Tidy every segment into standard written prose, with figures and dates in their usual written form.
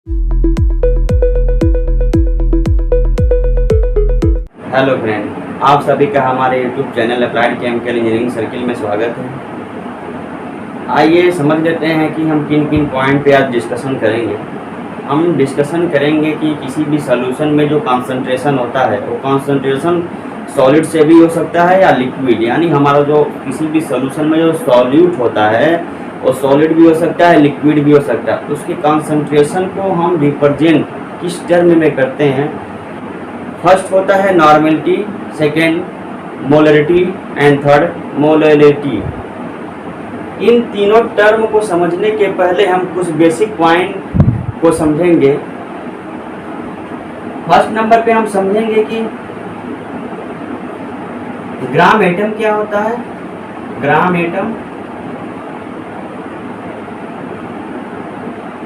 Hello friend, आप सभी का हमारे YouTube channel applied chemical engineering circle में स्वागत है। आइए समझ लेते हैं कि हम किन किन पॉइंट पे आज डिस्कशन करेंगे। हम डिस्कशन करेंगे कि किसी भी सॉल्यूशन में जो कॉन्सेंट्रेशन होता है वो कॉन्सेंट्रेशन सॉलिड से भी हो सकता है या लिक्विड, यानी हमारा जो किसी भी सॉल्यूशन में जो सॉल्यूट होता है वो सॉलिड भी हो सकता है, लिक्विड भी हो सकता है। तो उसके कॉन्सेंट्रेशन को हम रिप्रेजेंट किस टर्म में करते हैं। फर्स्ट होता है normality, second molarity and third molarity. इन तीनों टर्म को समझने के पहले हम कुछ बेसिक पॉइंट को समझेंगे। फर्स्ट नंबर पे हम समझेंगे कि ग्राम एटम क्या होता है। Gram atom.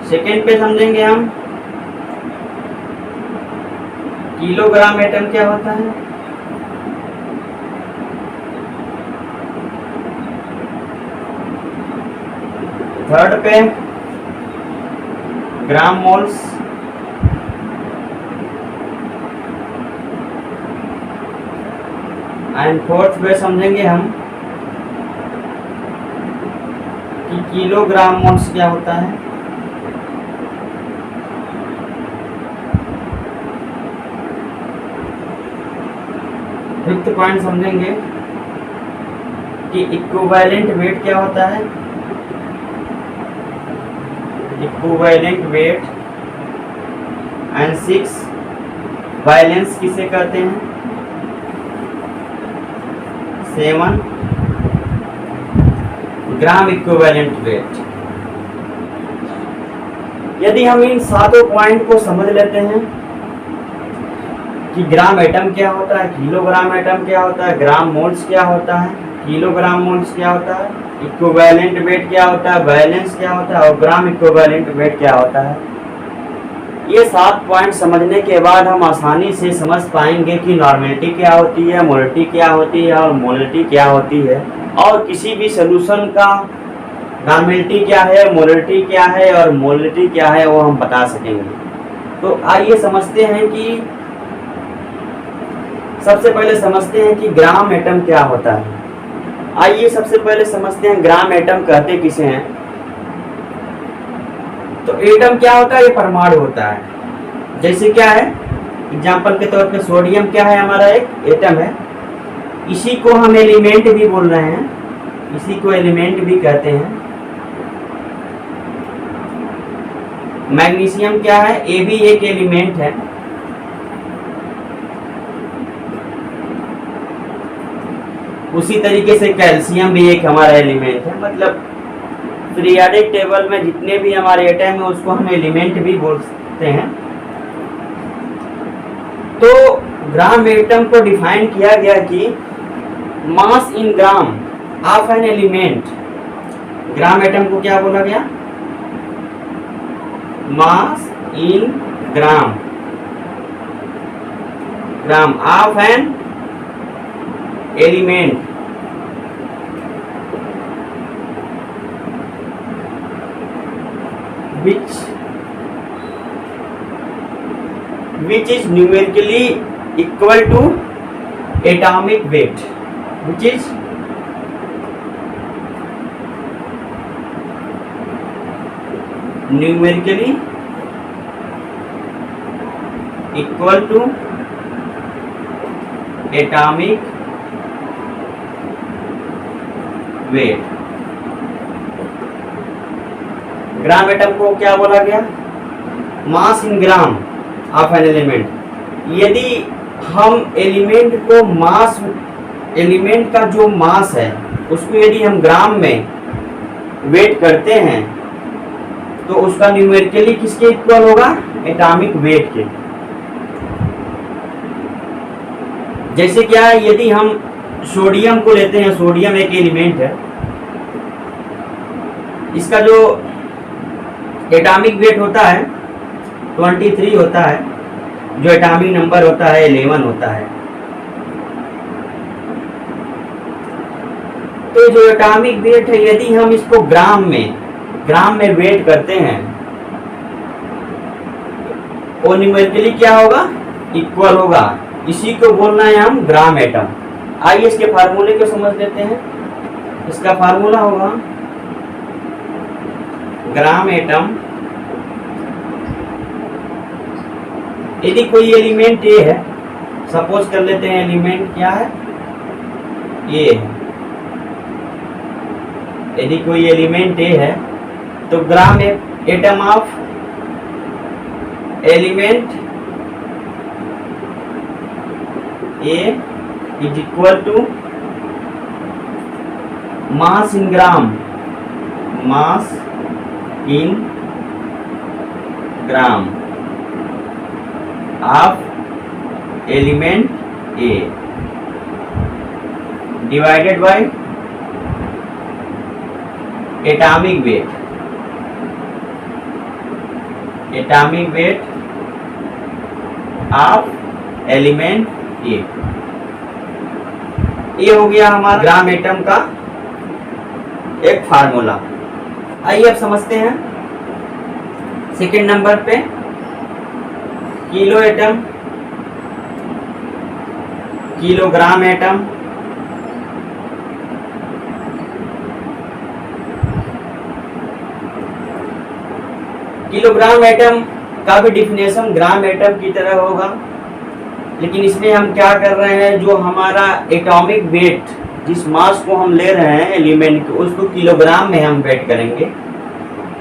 सेकेंड पे समझेंगे हम किलोग्राम एटम क्या होता है। थर्ड पे ग्राम मोल्स। एंड फोर्थ पे समझेंगे हम कि किलोग्राम मोल्स क्या होता है। फिफ्थ पॉइंट समझेंगे कि इक्विवेलेंट वेट क्या होता है। Equivalent weight. And six valence किसे कहते हैं। 7 ग्राम इक्विवेलेंट वेट। यदि हम इन सातों पॉइंट को समझ लेते हैं कि ग्राम एटम क्या होता है, किलोग्राम एटम क्या होता है, ग्राम मोल्स क्या होता है, किलोग्राम मोल्स क्या होता है, इक्विवेलेंट वेट क्या होता है, वैलेंस क्या होता है और ग्राम इक्विवेलेंट वेट क्या होता है। ये 7 पॉइंट समझने के बाद हम आसानी से समझ पाएंगे कि नॉर्मेलिटी क्या होती है, मोलरिटी क्या होती है और मोलरिटी क्या होती है, और किसी भी सॉल्यूशन का नॉर्मेलिटी क्या है, मोलरिटी क्या है और मोलरिटी क्या है वो हम बता सकेंगे। तो आइए समझते हैं कि सबसे पहले समझते हैं कि ग्राम एटम क्या होता है। आइए सबसे पहले समझते हैं ग्राम एटम कहते किसे हैं। तो एटम क्या होता है, ये परमाणु होता है। जैसे क्या है, एग्जांपल के तौर पे सोडियम क्या है, हमारा एक एटम है। इसी को हम एलिमेंट भी बोल रहे हैं, इसी को एलिमेंट भी कहते हैं। मैग्नीशियम क्या है, ये भी एक एलिमेंट है। उसी तरीके से कैल्शियम भी एक हमारा एलिमेंट है। मतलब पीरियोडिक टेबल में जितने भी हमारे एटम हैं उसको हम एलिमेंट भी बोलते हैं। तो ग्राम एटम को डिफाइन किया गया कि mass in gram of an element. Gram atom को क्या बोला गया, mass in gram, gram of an element which is numerically equal to atomic weight, which is numerically equal to atomic weight. Gram atom को क्या बोला गया, mass in gram of an element. यदि हम एलिमेंट को मास, एलिमेंट का जो मास है उसको यदि हम ग्राम में वेट करते हैं तो उसका न्यूमेरिकली किसके इक्वल होगा, एटॉमिक वेट के। जैसे क्या है, यदि हम सोडियम को लेते हैं, सोडियम एक एलिमेंट है, इसका जो एटॉमिक वेट होता है 23 होता है, जो एटॉमिक नंबर होता है 11 होता है। तो जो एटॉमिक वेट है, यदि हम इसको ग्राम में वेट करते हैं वो न्यूमेरिकली क्या होगा, इक्वल होगा। इसी को बोलना है हम ग्राम एटम। आइए इसके फार्मूले को समझ लेते हैं। इसका फार्मूला होगा ग्राम एटम, यदि कोई एलिमेंट ए है, सपोज कर लेते हैं एलिमेंट क्या है, ए है। यदि कोई एलिमेंट ए है तो gram atom of element a is equal to mass in gram, mass in gram of element a divided by atomic weight, atomic weight of element a. ये हो गया हमारा ग्राम एटम का एक फार्मूला। आइए अब समझते हैं सेकंड नंबर पे kilo atom, kilogram atom, kilogram atom का भी डिफिनेशन ग्राम एटम की तरह होगा, लेकिन इसमें हम क्या कर रहे हैं, जो हमारा एटॉमिक वेट, जिस मास को हम ले रहे हैं एलिमेंट को, उसको किलोग्राम में हम वेट करेंगे।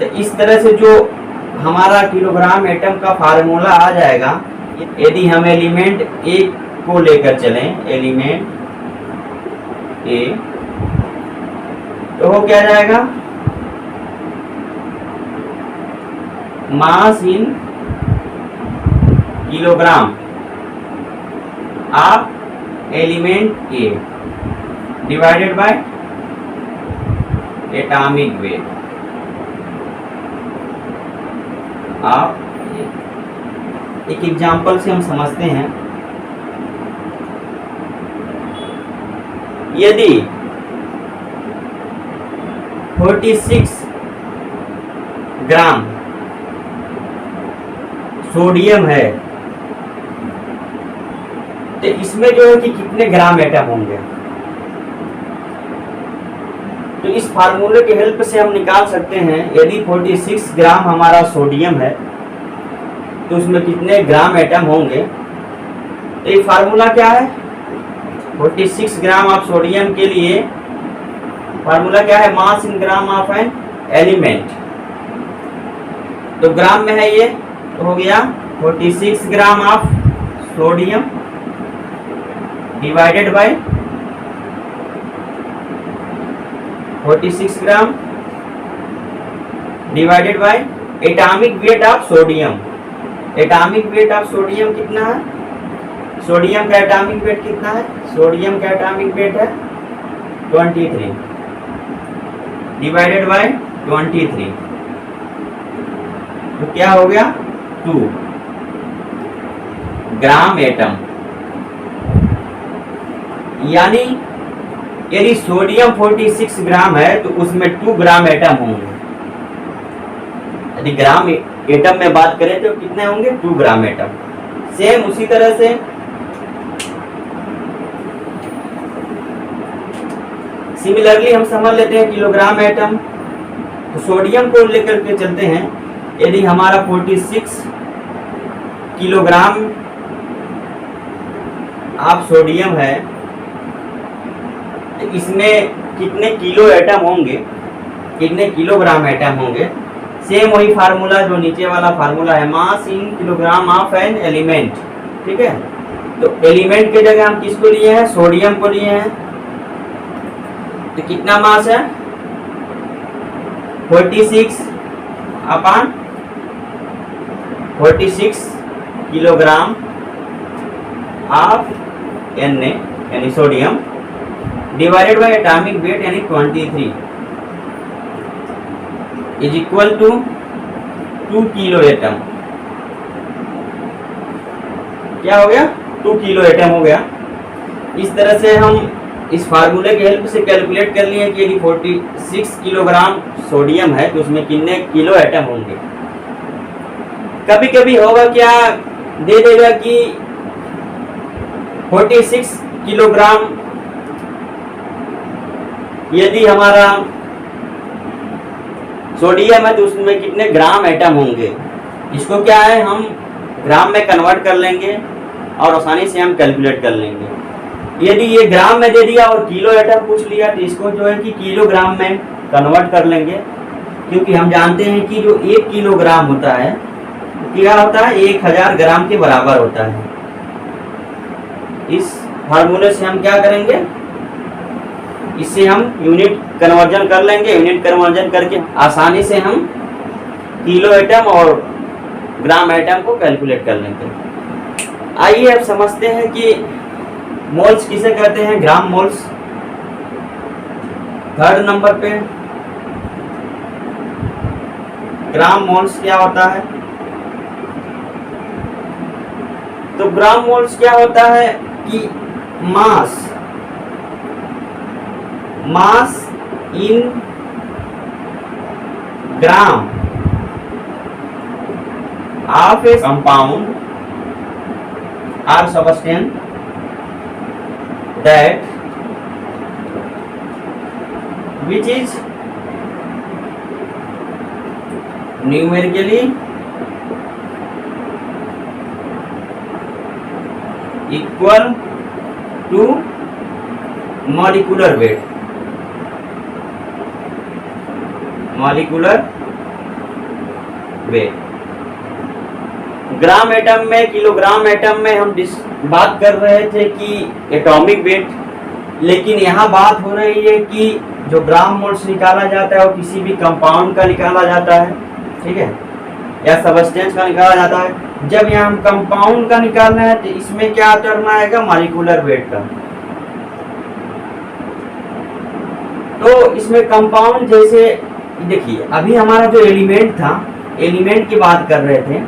तो इस तरह से जो हमारा किलोग्राम एटम का फार्मूला आ जाएगा, यदि हम एलिमेंट ए को लेकर चलें, एलिमेंट ए, तो वो क्या जाएगा, mass in kilogram of element a divided by atomic weight of. एक एग्जांपल से हम समझते हैं। यदि 46 ग्राम सोडियम है, तो इसमें जो है कि कितने ग्राम एटम होंगे, तो इस फार्मूले के हेल्प से हम निकाल सकते हैं। यदि 46 ग्राम हमारा सोडियम है तो उसमें कितने ग्राम एटम होंगे। तो ये फार्मूला क्या है, 46 ग्राम ऑफ सोडियम के लिए फार्मूला क्या है, mass in gram of an element. तो ग्राम में है ये, तो हो गया 46 gram of sodium divided bye 46 gram divided by atomic weight of sodium. Atomic weight of sodium कितना है, सोडियम का एटॉमिक वेट कितना है, सोडियम का एटॉमिक वेट है 23 डिवाइडेड बाय 23, तो क्या हो गया 2 ग्राम एटम। यानी यदि सोडियम 46 ग्राम है तो उसमें 2 ग्राम एटम होंगे। यदि ग्राम एटम में बात करें तो कितने होंगे, 2 ग्राम एटम। सेम उसी तरह से सिमिलरली हम समझ लेते हैं किलोग्राम एटम। तो सोडियम को लेकर के चलते हैं। यदि हमारा 46 किलोग्राम ऑफ सोडियम है तो इसमें कितने किलो एटम होंगे, कितने किलोग्राम एटम होंगे। सेम वही फार्मूला जो नीचे वाला फार्मूला है, mass in kilogram of an element. ठीक है, तो एलिमेंट के जगह हम किसको लिए हैं, सोडियम को लिए हैं। तो कितना मास है 46 अपॉन 46 किलोग्राम ऑफ एन यानी sodium divided by atomic weight यानी 23 is equal to 2 kilo atom. क्या हो गया, 2 किलो एटम हो गया। इस तरह से हम इस फार्मूले के हेल्प से कैलकुलेट कर लिए कि यदि 46 किलोग्राम सोडियम है तो उसमें कितने किलो एटम होंगे। कभी कभी होगा क्या, दे देगा कि 46 किलोग्राम। यदि हमारा सोडियम है तो उसमें कितने ग्राम एटम होंगे, इसको क्या है हम ग्राम में कन्वर्ट कर लेंगे और आसानी से हम कैलकुलेट कर लेंगे। यदि ये ग्राम में दे दिया और किलो एटम पूछ लिया तो इसको जो है कि किलोग्राम में कन्वर्ट कर लेंगे, क्योंकि हम जानते हैं कि जो 1 किलोग्राम होता है क्या होता है, 1000 ग्राम के बराबर होता है। इस फार्मूले से हम क्या करेंगे, इससे हम यूनिट कन्वर्जन कर लेंगे। यूनिट कन्वर्जन करके आसानी से हम किलो एटम और ग्राम एटम को कैलकुलेट कर लेंगे। आइए अब समझते हैं कि मोल्स किसे कहते हैं, ग्राम मोल्स। थर्ड नंबर पे ग्राम मोल्स क्या होता है। तो ग्राम मोल्स क्या होता है कि mass in gram of a compound or substance that which is numerically equal to molecular weight. Gram atom में, किलोग्राम एटम में हम बात कर रहे थे कि एटॉमिक वेट, लेकिन यहाँ बात हो रही है कि जो ग्राम मोल्स निकाला जाता है वो किसी भी कंपाउंड का निकाला जाता है, ठीक है, या सबस्टेंस का निकाला जाता है। जब यहाँ हम कंपाउंड का निकालना है तो इसमें क्या टर्म आएगा, मॉलिक्यूलर वेट का। तो इसमें कंपाउंड जैसे देखिए, अभी हमारा जो एलिमेंट था, एलिमेंट की बात कर रहे थे।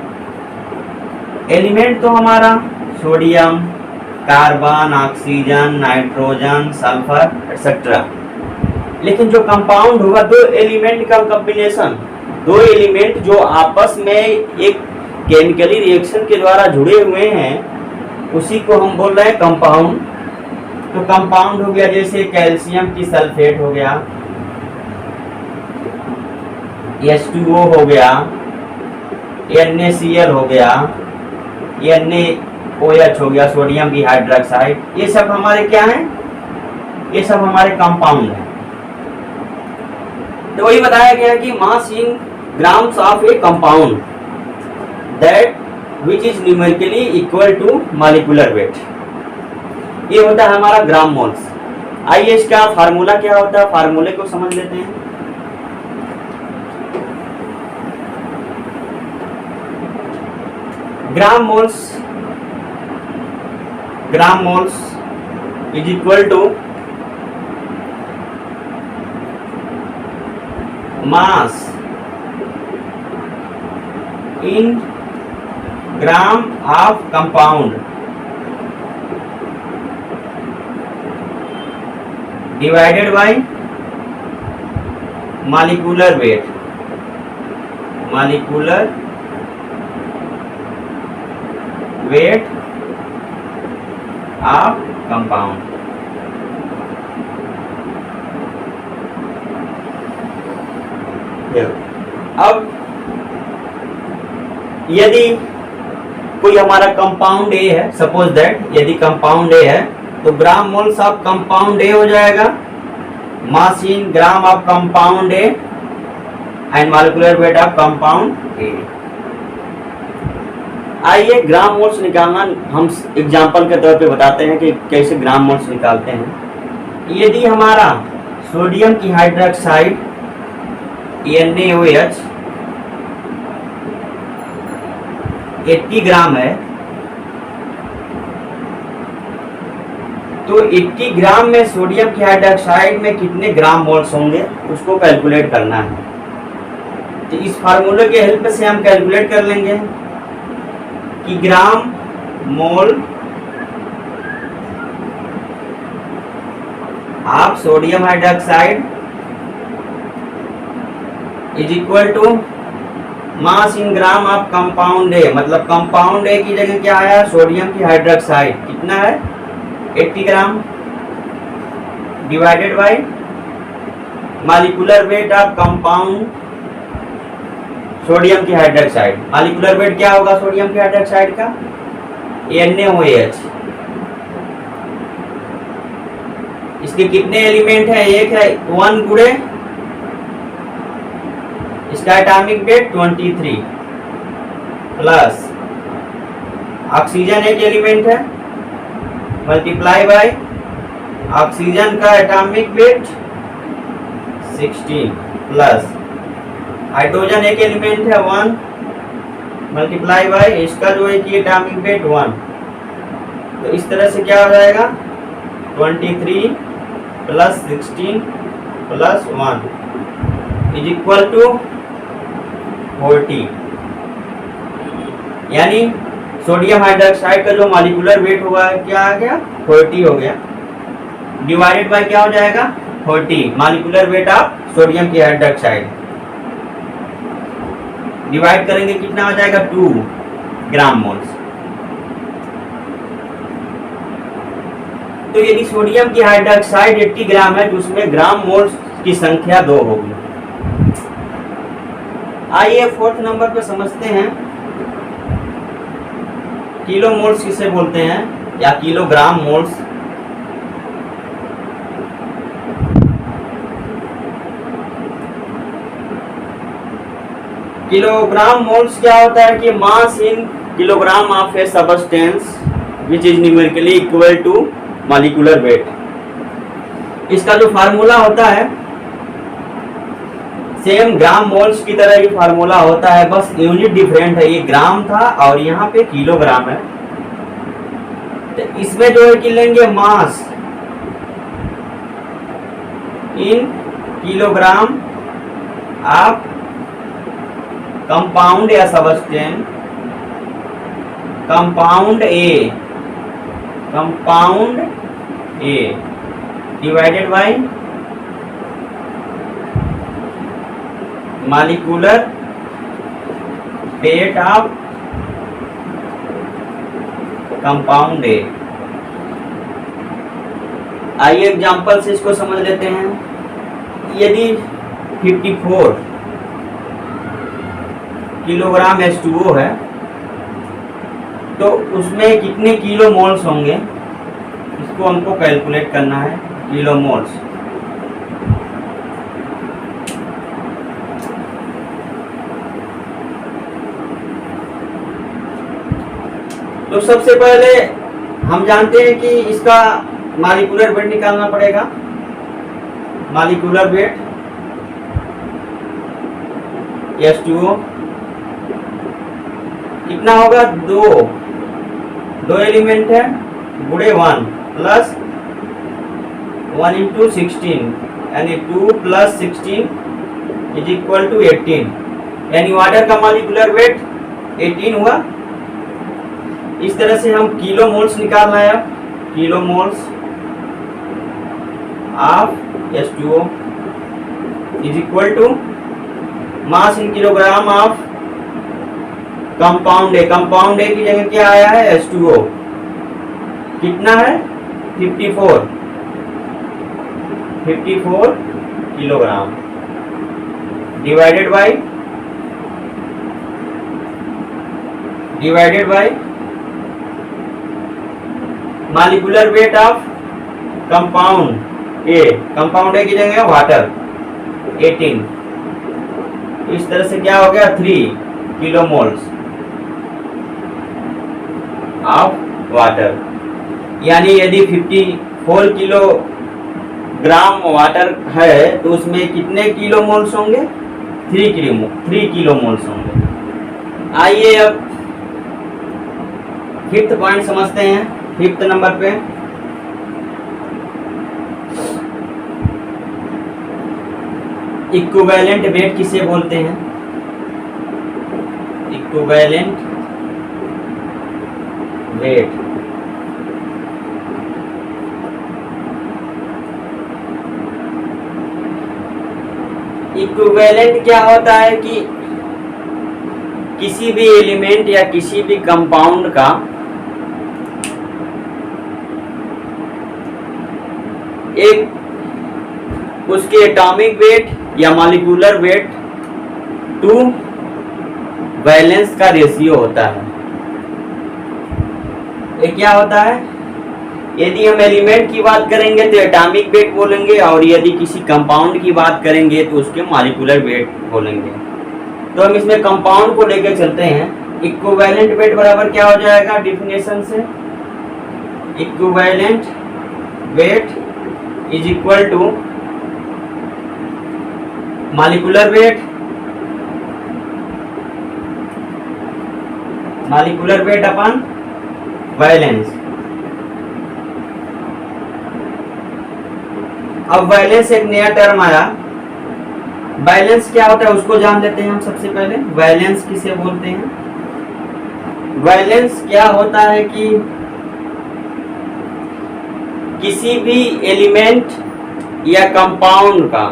एलिमेंट तो हमारा sodium, carbon, oxygen, nitrogen, sulphur etcetera. लेकिन जो कंपाउंड होगा, दो एलिमेंट का कॉम्बिनेशन, दो एलिमेंट जो आपस में एक केमिकली रिएक्शन के द्वारा जुड़े हुए हैं, उसी को हम बोल रहे हैं कंपाउंड। तो कंपाउंड हो गया जैसे कैल्शियम की सल्फेट हो गया, H2O हो गया, NaCl हो गया, NaOH हो गया, सोडियम की हाइड्रोक्साइड। ये सब हमारे क्या हैं, ये सब हमारे कंपाउंड हैं। तो वही बताया गया कि mass in grams of a compound that which is numerically equal to molecular weight, ये होता है हमारा ग्राम मोल्स। आइए इसका फार्मूला क्या होता है, फार्मूले को समझ लेते हैं। Gram moles is equal to mass in gram of compound divided by molecular weight, of compound. अब यदि कोई हमारा कंपाउंड ए है, सपोज दैट यदि कंपाउंड ए है, तो gram moles of compound a हो जाएगा mass in gram of compound a and molecular weight of compound a. आइए ग्राम मोल्स निकालना हम एग्जांपल के तौर पे बताते हैं कि कैसे ग्राम मोल्स निकालते हैं। यदि हमारा सोडियम की हाइड्रोक्साइड NaOH 80 ग्राम है, तो 80 ग्राम में सोडियम की हाइड्रोक्साइड में कितने ग्राम मोल्स होंगे उसको कैलकुलेट करना है। तो इस फार्मूले के हेल्प से हम कैलकुलेट कर लेंगे कि gram mole of sodium hydroxide is equal to mass in gram of compound a, मतलब कंपाउंड ए की जगह क्या आया, सोडियम की हाइड्रोक्साइड, कितना है 80 gram, divided by molecular weight of compound sodium की हाइड्रोक्साइड। मॉलिक्यूलर वेट क्या होगा सोडियम की हाइड्रोक्साइड का, NaOH। इसके कितने एलिमेंट है, एक है 1 गुणे इसका एटॉमिक वेट 23 प्लस ऑक्सीजन एक एलिमेंट है मल्टीप्लाई बाय ऑक्सीजन का एटॉमिक वेट 16 प्लस हाइड्रोजन एक एलिमेंट है 1 मल्टीप्लाई बाय इसका जो है कि एटॉमिक वेट 1। तो इस तरह से क्या हो जाएगा 23 plus 16 plus 1 is equal to 40। यानी सोडियम हाइड्रोक्साइड का जो मॉलिक्यूलर वेट हुआ है क्या आ गया 40 हो गया, डिवाइडेड बाय क्या हो जाएगा 40 मॉलिक्यूलर वेट ऑफ सोडियम की हाइड्रोक्साइड, डिवाइड करेंगे कितना हो जाएगा 2 ग्राम मोल्स। तो यदि सोडियम की हाइड्रोक्साइड 80 ग्राम है तो उसमें ग्राम मोल्स की संख्या 2 होगी। आइए 4th नंबर पे समझते हैं किलो मोल्स किसे बोलते हैं या किलोग्राम मोल्स। किलोग्राम मोल्स क्या होता है कि mass in kilogram of a substance which is numerically equal to molecular weight. इसका जो फार्मूला होता है सेम ग्राम मोल्स की तरह ही फार्मूला होता है, बस यूनिट डिफरेंट है, ये ग्राम था और यहाँ पे किलोग्राम है। तो इसमें जो है कि लेंगे मास इन किलोग्राम ऑफ कंपाउंड या substance, compound A divided by molecular weight of compound a. आइए एग्जांपल से इसको समझ लेते हैं। यदि 54 किलोग्राम H2O है तो उसमें कितने किलो मोल्स होंगे, इसको हमको कैलकुलेट करना है किलो मोल्स। तो सबसे पहले हम जानते हैं कि इसका मॉलिक्यूलर वेट निकालना पड़ेगा। मॉलिक्यूलर वेट H2O कितना होगा, दो एलिमेंट है गुणे 1 प्लस 1 इंटू 16 यानी 2 प्लस 16 इज इक्वल टू 18, यानी वाटर का मॉलिक्यूलर वेट 18 हुआ। इस तरह से हम किलो मोल्स निकालना है, kilo moles of H2O is equal to mass in kilogram of compound A. Compound A की जगह क्या आया है H2O, कितना है 54 kilogram, divided by molecular weight of compound A. Compound A की जगह वाटर 18, इस तरह से क्या हो गया 3 किलो मोल्स ऑफ वाटर। यानी यदि 54 किलोग्राम वाटर है तो उसमें कितने किलो मोल्स होंगे, 3 किलो मोल्स होंगे। आइए अब 5th पॉइंट समझते हैं। 5th नंबर पे इक्विवेलेंट वेट किसे बोलते हैं, इक्विवेलेंट वेट। इक्विवेलेंट क्या होता है कि किसी भी एलिमेंट या किसी भी कंपाउंड का एक उसके एटॉमिक वेट या मॉलिक्यूलर वेट टू वैलेंस का रेशियो होता है। ये क्या होता है? यदि हम एलिमेंट की बात करेंगे तो एटॉमिक वेट बोलेंगे, और यदि किसी कंपाउंड की बात करेंगे तो उसके मॉलिक्यूलर वेट बोलेंगे। तो हम इसमें कंपाउंड को लेकर चलते हैं। इक्विवेलेंट वेट बराबर क्या हो जाएगा डिफिनेशन से? Equivalent weight is equal to molecular weight, molecular weight upon valence. अब वैलेंस एक नया टर्म आया। वैलेंस क्या होता है उसको जान लेते हैं हम सबसे पहले। वैलेंस किसे बोलते हैं? वैलेंस क्या होता है कि किसी भी एलिमेंट या कंपाउंड का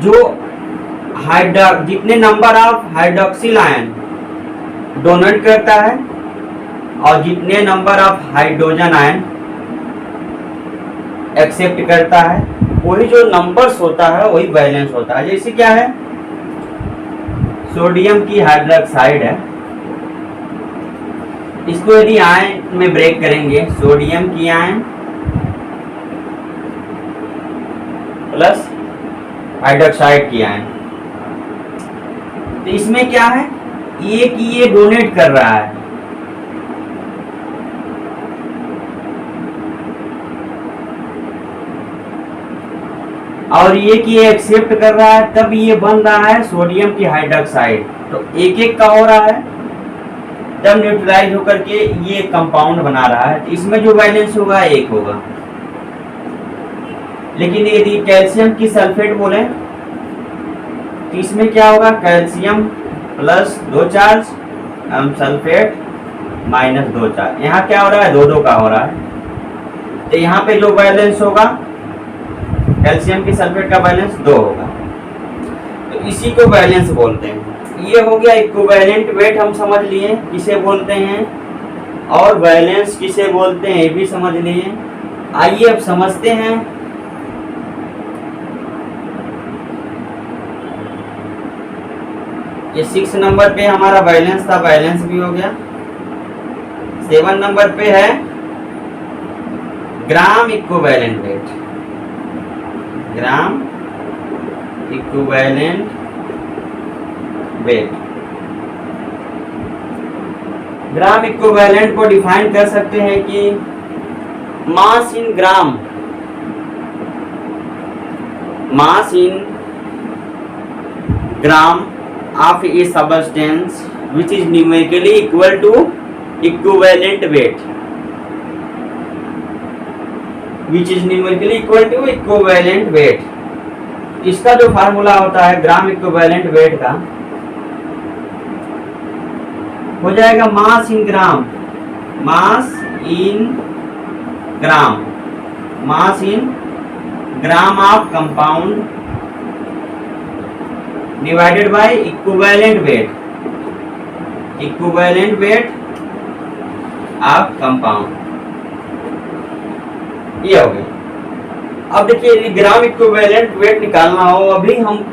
जो जितने number of hydroxyl ion donate करता है और जितने number of hydrogen ion accept करता है, वही जो नंबर्स होता है वही वैलेंस होता है। जैसे क्या है, सोडियम की हाइड्रोक्साइड है, इसको यदि आयन में ब्रेक करेंगे, सोडियम की आयन प्लस हाइड्रोक्साइड की आयन, तो इसमें क्या है, ये डोनेट कर रहा है, और ये एक्सेप्ट कर रहा है, तब ये बन रहा है सोडियम की हाइड्रोक्साइड। तो एक एक का हो रहा है, तब न्यूट्रलाइज होकर के ये कंपाउंड बना रहा है। तो इसमें जो वैलेंस होगा एक होगा। लेकिन यदि कैल्शियम की सल्फेट बोले तो इसमें क्या होगा, calcium plus 2 charge, sulphate minus 2 charge. यहाँ क्या हो रहा है, 2 का हो रहा है। तो यहाँ पे जो वैलेंस होगा, कैल्शियम की सल्फेट का बैलेंस 2 होगा। तो इसी को बैलेंस बोलते हैं। ये हो गया इक्विवेलेंट वेट, हम समझ लिए किसे बोलते हैं, और बैलेंस किसे बोलते हैं ये भी समझ लिए। आइए अब समझते हैं ये 6 नंबर पे हमारा बैलेंस था, बैलेंस भी हो गया। 7 नंबर पे है ग्राम इक्विवेलेंट वेट, ग्राम इक्विवेलेंट वेट। ग्राम इक्विवेलेंट को डिफाइन कर सकते हैं कि mass in gram, mass in gram of a substance which is numerically equal to equivalent weight, which is numerically equal to equivalent weight। इसका जो formula होता है ग्राम equivalent wait का, हो जाएगा mass in gram, mass in gram, mass in gram of compound divided by equivalent weight, equivalent weight of compound. ये हो गया। अब देखिए यदि ग्राम इक्विवेलेंट वेट निकालना हो, अभी हम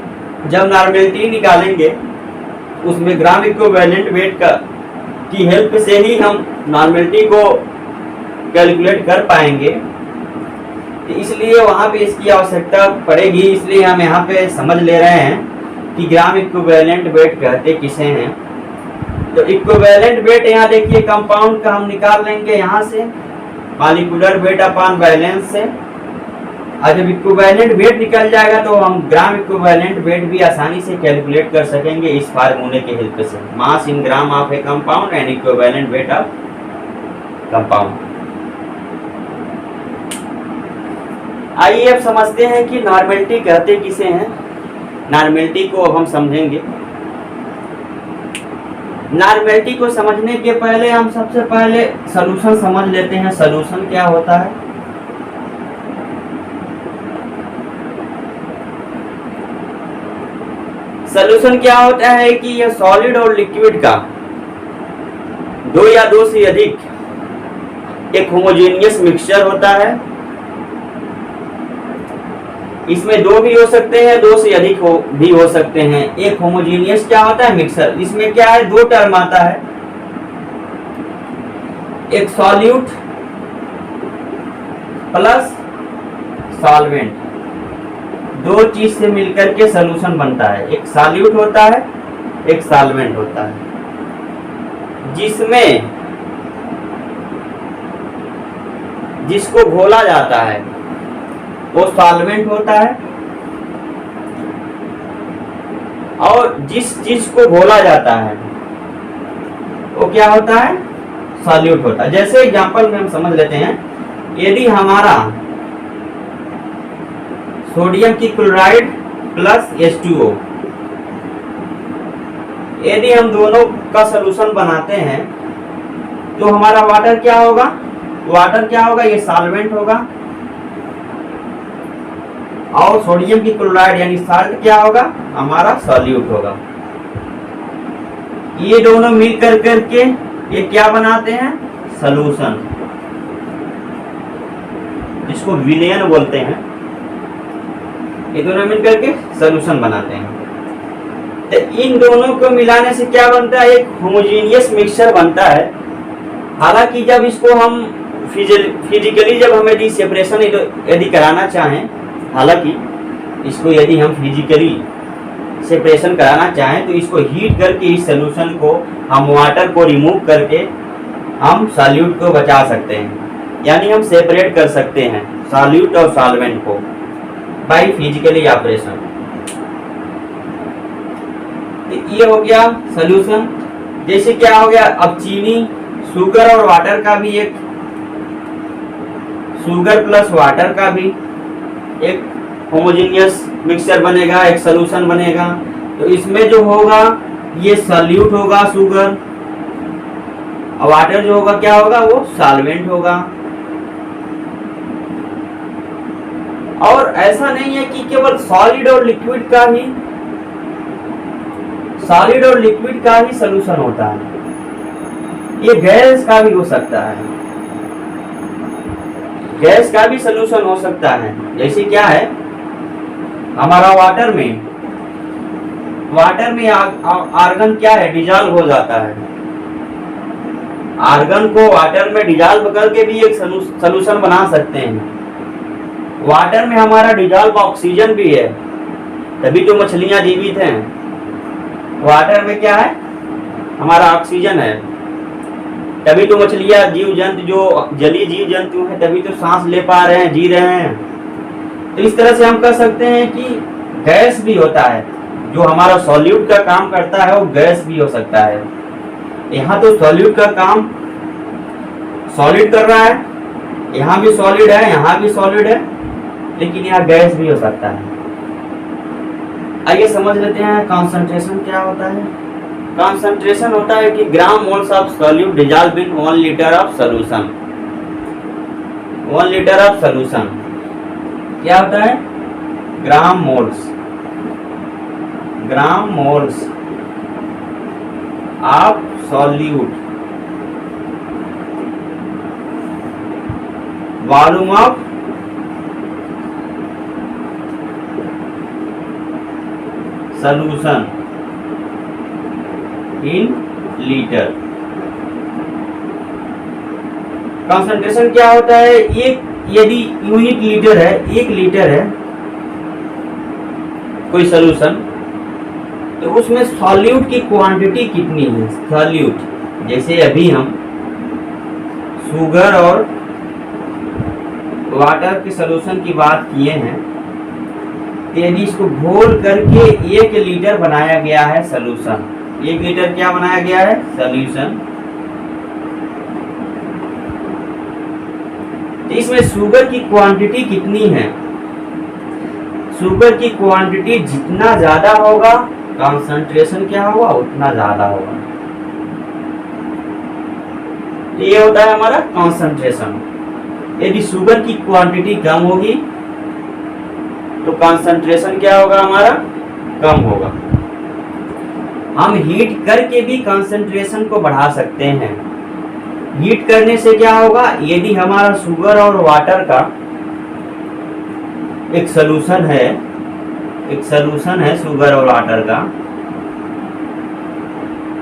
जब नॉर्मेलिटी निकालेंगे उसमें ग्राम इक्विवेलेंट वेट का की हेल्प से ही हम नॉर्मेलिटी को कैलकुलेट कर पाएंगे। इसलिए वहां पे इसकी आवश्यकता पड़ेगी, इसलिए हम यहाँ पे समझ ले रहे हैं कि ग्राम इक्विवेलेंट वेट कहते किसे हैं। तो इक्विवेलेंट वेट यहाँ देखिए कंपाउंड का हम निकाल लेंगे यहाँ से मॉलिक्यूलर वेट अपॉन बैलेंस से, और जब इक्विवेलेंट वेट निकल जाएगा तो हम ग्राम इक्विवेलेंट वेट भी आसानी से कैलकुलेट कर सकेंगे इस फार्मूले के हेल्प से, mass in gram of a compound and equivalent weight of compound. आइए अब समझते हैं कि नॉर्मेलिटी कहते किसे हैं। नॉर्मेलिटी को अब हम समझेंगे। नॉर्मेलिटी को समझने के पहले हम सबसे पहले सॉल्यूशन समझ लेते हैं। सॉल्यूशन क्या होता है? सॉल्यूशन क्या होता है कि यह सॉलिड और लिक्विड का दो या दो से अधिक एक होमोजेनियस मिक्सचर होता है। इसमें दो भी हो सकते हैं, दो से अधिक भी हो सकते हैं। एक होमोजेनियस क्या होता है? मिक्सचर। इसमें क्या है? दो टर्म आता है, एक सॉल्यूट प्लस सॉल्वेंट। दो चीज से मिलकर के सॉल्यूशन बनता है, एक सॉल्यूट होता है, एक सॉल्वेंट होता है। जिसमें जिसको घोला जाता है वो सॉल्वेंट होता है, और जिस चीज को घोला जाता है वो क्या होता है? सॉल्यूट होता है। जैसे एग्जांपल में हम समझ लेते हैं, यदि हमारा सोडियम की क्लोराइड प्लस H2O, यदि हम दोनों का सॉल्यूशन बनाते हैं तो हमारा वाटर क्या होगा? वाटर क्या होगा? ये सॉल्वेंट होगा, और सोडियम की क्लोराइड यानी साल्ट क्या होगा? हमारा सॉल्यूट होगा। ये दोनों मिल कर करके ये क्या बनाते हैं? सॉल्यूशन, जिसको विलयन बोलते हैं। ये दोनों मिल करके सॉल्यूशन बनाते हैं। तो इन दोनों को मिलाने से क्या बनता है? एक होमोजेनियस मिक्सचर बनता है। हालांकि जब इसको हम फिजिकली जब हम यदि सेपरेशन यदि कराना चाहें, हालांकि इसको यदि हम फिजिकली सेपरेशन कराना चाहें तो इसको हीट करके इस सॉल्यूशन को हम वाटर को रिमूव करके हम सॉल्यूट को बचा सकते हैं, यानी हम सेपरेट कर सकते हैं सॉल्यूट और सॉल्वेंट को बाय फिजिकली ऑपरेशन। ये हो गया सॉल्यूशन। जैसे क्या हो गया, अब चीनी, शुगर और वाटर का भी एक, शुगर प्लस वाटर का भी एक होमोजेनियस मिक्सचर बनेगा, एक सॉल्यूशन बनेगा। तो इसमें जो होगा ये सॉल्यूट होगा शुगर, और वाटर जो होगा क्या होगा? वो सॉल्वेंट होगा। और ऐसा नहीं है कि केवल सॉलिड और लिक्विड का ही सॉल्यूशन होता है, ये गैस का भी हो सकता है, गैस का भी सॉल्यूशन हो सकता है। जैसे क्या है, हमारा वाटर में आर्गन क्या है? डिजॉल्व हो जाता है। आर्गन को वाटर में डिजॉल्व करके भी एक सॉल्यूशन बना सकते हैं। वाटर में हमारा डिजॉल्व ऑक्सीजन भी है, तभी तो मछलियां जीवित हैं। वाटर में क्या है? हमारा ऑक्सीजन है, तभी तो मछलियां, जीव जंतु, जो जलीय जीव जंतु हैं, तभी तो सांस ले पा रहे हैं, जी रहे हैं। तो इस तरह से हम कह सकते हैं कि गैस भी होता है, जो हमारा सॉल्यूट का काम करता है वो गैस भी हो सकता है। यहाँ तो सॉल्यूट का काम सॉलिड कर रहा है, यहाँ भी सॉलिड है, यहाँ भी सॉलिड है, लेकिन यहाँ गैस भी हो सकता है। आइए समझ लेते हैं कॉन्सेंट्रेशन क्या होता है। कॉन्सेंट्रेशन होता है कि gram moles of solute dissolve in 1 litre of solution. 1 litre of solution क्या होता है? Gram moles of solute, volume of solution in litre. Concentration क्या होता है? एक यदि यूनिट लीटर है, 1 लीटर है कोई सॉल्यूशन, तो उसमें सॉल्यूट की क्वांटिटी कितनी है? सॉल्यूट, जैसे अभी हम शुगर और वाटर के सॉल्यूशन की बात किए हैं, यदि इसको घोल करके 1 लीटर बनाया गया है सॉल्यूशन, 1 लीटर क्या बनाया गया है? सॉल्यूशन। तो इसमें शुगर की क्वांटिटी कितनी है? शुगर की क्वांटिटी जितना ज्यादा होगा, कंसंट्रेशन क्या होगा? उतना ज्यादा होगा। ये होता है हमारा कंसंट्रेशन। यदि शुगर की क्वांटिटी कम होगी तो कंसंट्रेशन क्या होगा? हमारा कम होगा। हम हीट करके भी कंसंट्रेशन को बढ़ा सकते हैं। हीट करने से क्या होगा, यदि हमारा शुगर और वाटर का एक सॉल्यूशन है शुगर और वाटर का,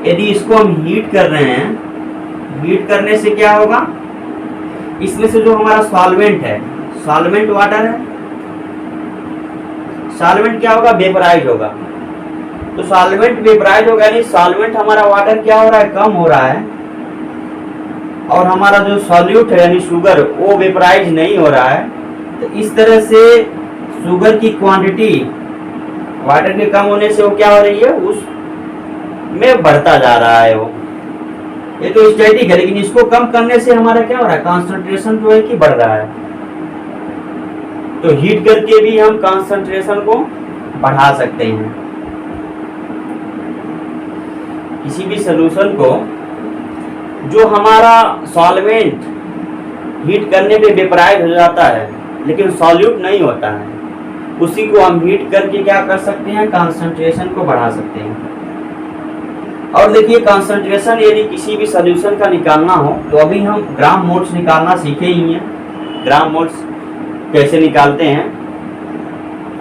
यदि इसको हम हीट कर रहे हैं, हीट करने से क्या होगा, इसमें से जो हमारा सॉल्वेंट है, सॉल्वेंट वाटर है, सॉल्वेंट क्या होगा, वेपराइज होगा। तो सॉल्वेंट वेपराइज होगा, यानी सॉल्वेंट हमारा वाटर क्या हो रहा है, कम हो रहा है, और हमारा जो सॉल्यूट है यानी शुगर वो वेपराइज नहीं हो रहा है। तो इस तरह से शुगर की क्वांटिटी वाटर के कम होने से वो क्या हो रही है, उस में बढ़ता जा रहा है वो। ये तो स्टैटिक है, लेकिन इसको कम करने से हमारा क्या हो रहा है, कंसंट्रेशन जो है कि बढ़ रहा है। तो हीट करके भी हम कंसंट्रेशन को बढ़ा सकते हैं। किसी भी सॉल्यूशन को जो हमारा सॉल्वेंट हीट करने पे वेपराइज हो जाता है लेकिन सॉल्यूट नहीं होता है, उसी को हम हीट करके क्या कर सकते हैं, कंसंट्रेशन को बढ़ा सकते हैं। और देखिए कंसंट्रेशन यदि किसी भी सॉल्यूशन का निकालना हो तो अभी हम ग्राम मोल्स निकालना सीखे ही हैं। ग्राम मोल्स कैसे निकालते हैं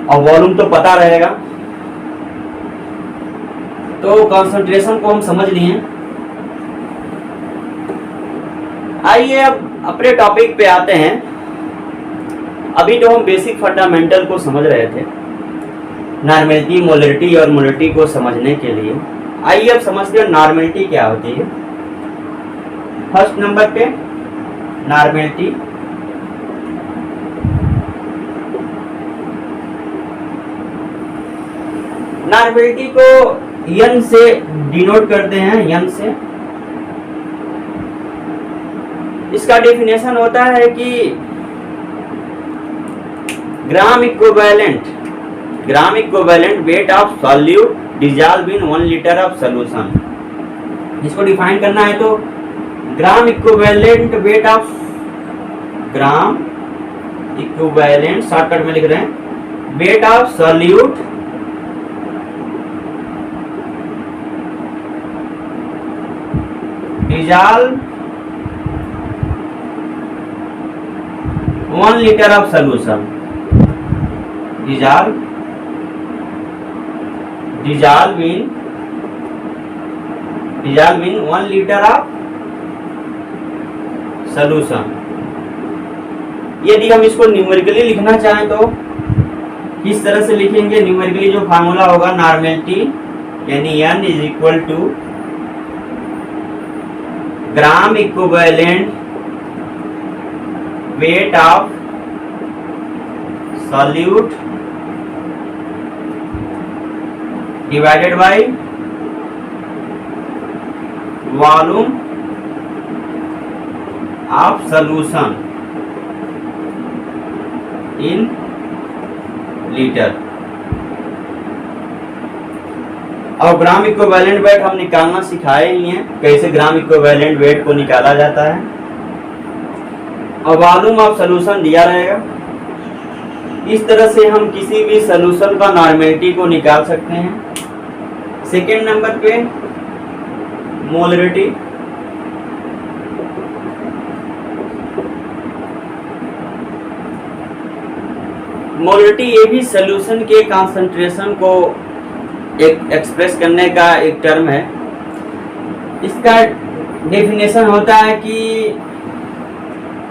और वॉल्यूम तो पता रहेगा। तो कंसंट्रेशन को हम समझ लिए। आइए अब अपने टॉपिक पे आते हैं। अभी जो हम बेसिक फंडामेंटल को समझ रहे थे, नॉर्मेलिटी, मोलरिटी और मोलरिटी को समझने के लिए, आइए अब समझते हैं नॉर्मेलिटी क्या होती है। फर्स्ट नंबर पे नॉर्मेलिटी, नॉर्मेलिटी को n से डिनोट करते हैं, n से। इसका डेफिनेशन होता है कि gram equivalent weight of solute dissolve in 1 litre of solution. इसको डिफाइन करना है तो ग्राम equivalent weight of, gram equivalent shortcut में लिख रहे हैं, wait of solute dissolve 1 litre of solution, dissolve in 1 litre of solution. यदि हम इसको न्यूमेरिकली लिखना चाहें तो किस तरह से लिखेंगे, न्यूमेरिकली जो फार्मूला होगा नॉर्मेलिटी यानी n is equal to gram equivalent weight of solute divided by volume of solution in litre. और ग्राम इक्विवेलेंट वेट हम निकालना सिखाए ही हैं, कैसे ग्राम इक्विवेलेंट वेट को निकाला जाता है। और वॉल्यूम ऑफ सॉल्यूशन दिया रहेगा। इस तरह से हम किसी भी सॉल्यूशन का नॉर्मेलिटी को निकाल सकते हैं। सेकेंड नंबर पे मोलरिटी, मोलरिटी ये भी सॉल्यूशन के कंसंट्रेशन को एक एक्सप्रेस करने का एक टर्म है। इसका डेफिनेशन होता है कि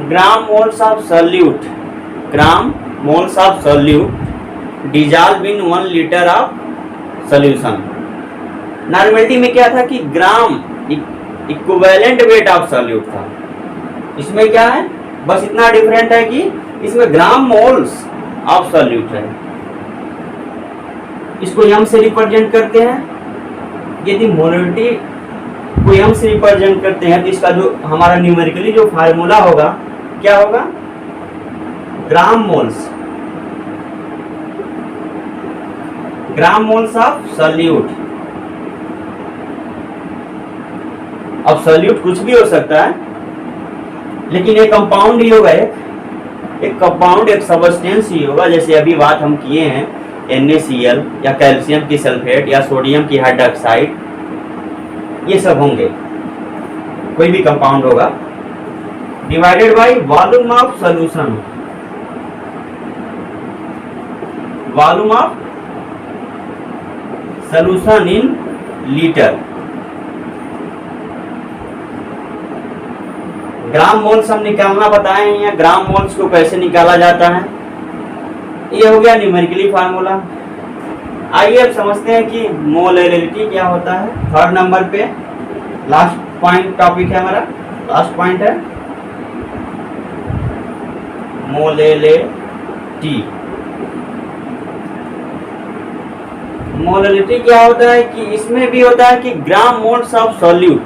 gram moles of solute dissolve in 1 litre of solution. Normality में क्या था कि gram equivalent weight of solute था। इसमें क्या है, बस इतना डिफरेंट है कि इसमें ग्राम मोल्स ऑफ सॉल्यूट है। इसको m से रिप्रेजेंट करते हैं। यदि मोलरिटी को m से रिप्रेजेंट करते हैं तो इसका जो हमारा न्यूमेरिकली जो फार्मूला होगा क्या होगा, ग्राम मोल्स ऑफ सॉल्यूट। अब सॉल्यूट कुछ भी हो सकता है, लेकिन एक कंपाउंड ही होगा, एक कंपाउंड, एक सबस्टेंस ही होगा। जैसे अभी बात हम किए हैं NaCl या कैल्शियम की सल्फेट या सोडियम की हाइड्रोक्साइड, ये सब होंगे, कोई भी कंपाउंड होगा, divided by volume of solution, volume of solution in litre. Gram moles हम निकालना बताए हैं, या ग्राम मोल्स को कैसे निकाला जाता है, ये हो गया न्यूमेरिकली फार्मूला। आइए अब समझते हैं कि मोलैलिटी क्या होता है। थर्ड नंबर पे लास्ट पॉइंट टॉपिक है हमारा, लास्ट पॉइंट है मोलैलिटी। मोलैलिटी क्या होता है कि इसमें भी होता है कि gram moles of solute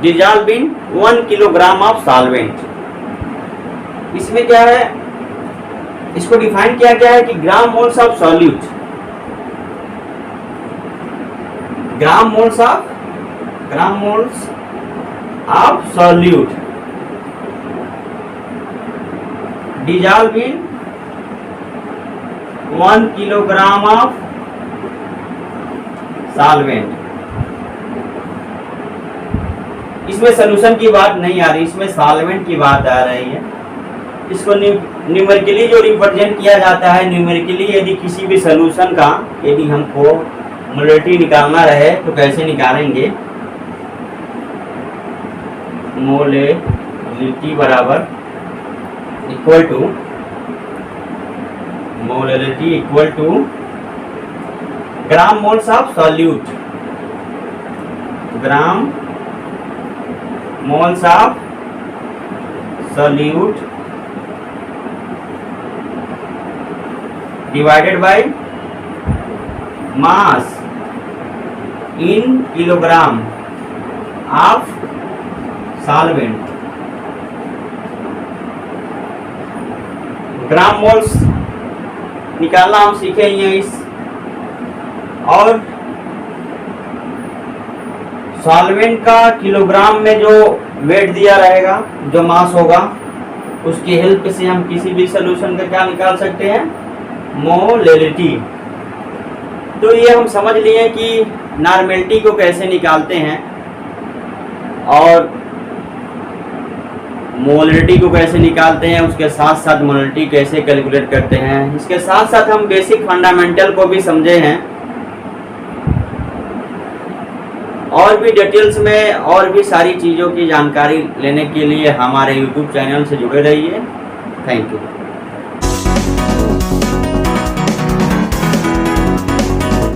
dissolve in 1 kilogram of solvent. इसमें क्या है, इसको डिफाइन किया गया है कि gram moles of solute, gram moles of solute dissolve in 1 kilogram of solvent. इसमें सॉल्यूशन की बात नहीं आ रही, इसमें सॉल्वेंट की बात आ रही है। इसको न्यूमेरिकली जो रिप्रेजेंट किया जाता है, न्यूमेरिकली यदि किसी भी सॉल्यूशन का यदि हमको मोलैलिटी निकालना रहे तो कैसे निकालेंगे, मोलैलिटी बराबर equal to, molality equal to gram moles of solute, gram moles of solute divided by mass in kilogram of solvent. Gram moles निकालना हम सीखे ही हैं इस, और सॉल्वेंट का किलोग्राम में जो वेट दिया रहेगा, जो मास होगा, उसकी हेल्प से हम किसी भी सॉल्यूशन का क्या निकाल सकते हैं, मोलैलिटी। तो ये हम समझ लिए कि नॉर्मेलिटी को कैसे निकालते हैं और मोलैलिटी को कैसे निकालते हैं, उसके साथ साथ मोलैलिटी कैसे कैलकुलेट करते हैं। इसके साथ साथ हम बेसिक फंडामेंटल को भी समझे हैं, और भी डिटेल्स में और भी सारी चीज़ों की जानकारी लेने के लिए हमारे YouTube चैनल से जुड़े रहिए। Thank you.